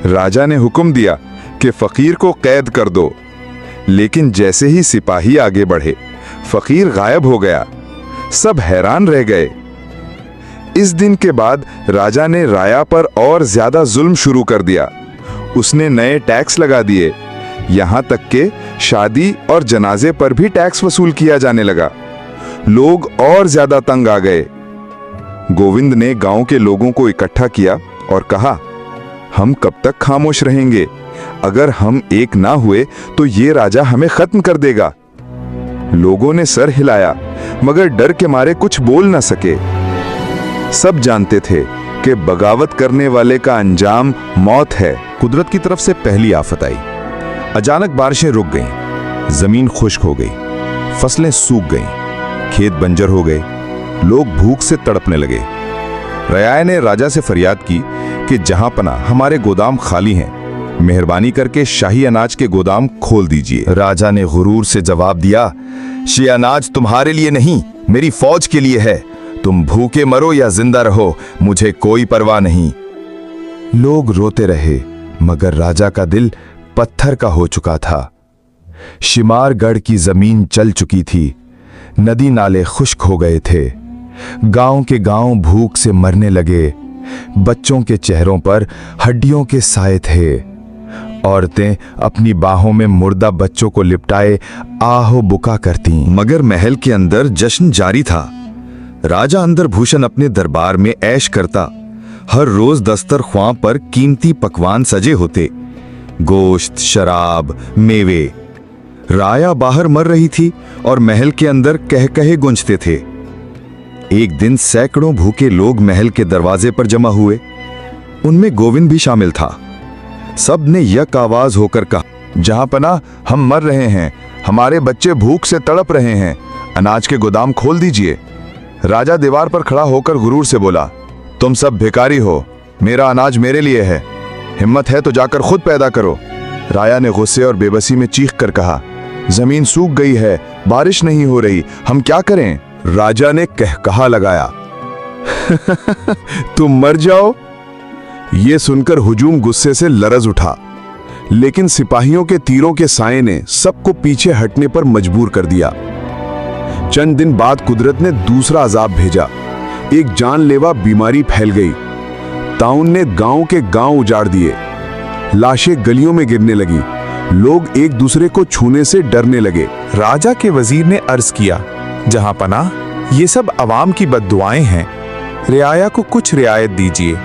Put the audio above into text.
राजा ने हुक्म दिया कि फकीर को कैद कर दो, लेकिन जैसे ही सिपाही आगे बढ़े फकीर गायब हो गया। सब हैरान रह गए। इस दिन के बाद राजा ने राया पर और ज्यादा जुल्म शुरू कर दिया। उसने नए टैक्स लगा दिए, यहां तक कि शादी और जनाजे पर भी टैक्स वसूल किया जाने लगा। लोग और ज्यादा तंग आ गए। गोविंद ने गांव के लोगों को इकट्ठा किया और कहा, हम कब तक खामोश रहेंगे? अगर हम एक ना हुए तो ये राजा हमें खत्म कर देगा। लोगों ने सर हिलाया, मगर डर के मारे कुछ बोल ना सके। सब जानते थे कि बगावत करने वाले का अंजाम मौत है। कुदरत की तरफ से पहली आफत आई। अचानक बारिशें रुक गईं, जमीन खुश्क हो गई, फसलें सूख गईं, खेत बंजर हो गए, लोग भूख से तड़पने लगे। रयाया ने राजा से फरियाद की कि जहां पनाह हमारे गोदाम खाली हैं, मेहरबानी करके शाही अनाज के गोदाम खोल दीजिए। राजा ने गुरूर से जवाब दिया, ये अनाज तुम्हारे लिए नहीं, मेरी फौज के लिए है। तुम भूखे मरो या जिंदा रहो, मुझे कोई परवाह नहीं। लोग रोते रहे, मगर राजा का दिल पत्थर का हो चुका था। शिमारगढ़ की जमीन चल चुकी थी, नदी नाले खुश्क हो गए थे, गांव के गांव भूख से मरने लगे। बच्चों के चेहरों पर हड्डियों के साए थे। औरतें अपनी बाहों में मुर्दा बच्चों को लिपटाए आहो बुका करती। मगर महल के अंदर जश्न जारी था। राजा अंदर भूषण अपने दरबार में ऐश करता। हर रोज दस्तरख्वां पर कीमती पकवान सजे होते, गोश्त, शराब, मेवे। राया बाहर मर रही थी और महल के अंदर कहकहे गूंजते थे। एक दिन सैकड़ों भूखे लोग महल के दरवाजे पर जमा हुए। उनमें गोविंद भी शामिल था। सब ने यक आवाज होकर कहा, जहां पनाह हम मर रहे हैं, हमारे बच्चे भूख से तड़प रहे हैं, अनाज के गोदाम खोल दीजिए। राजा दीवार पर खड़ा होकर गुरूर से बोला, तुम सब भिखारी हो, मेरा अनाज मेरे लिए है, हिम्मत है तो जाकर खुद पैदा करो। राया ने गुस्से और बेबसी में चीख कर कहा, जमीन सूख गई है, बारिश नहीं हो रही, हम क्या करें? राजा ने कहकहा लगाया, तुम मर जाओ। ये सुनकर हुजूम गुस्से से लरज उठा, लेकिन सिपाहियों के तीरों के साए ने सबको पीछे हटने पर मजबूर कर दिया। चंद दिन बाद कुदरत ने दूसरा अजाब भेजा। एक जानलेवा बीमारी फैल गई। ताउन ने गांव के गांव उजाड़ दिए। लाशें गलियों में गिरने लगी। लोग एक दूसरे को छूने से डरने लगे। राजा के वजीर ने अर्ज किया, जहां पनाह ये सब अवाम की बद्दुआएं हैं, रियाया को कुछ रियायत दीजिए।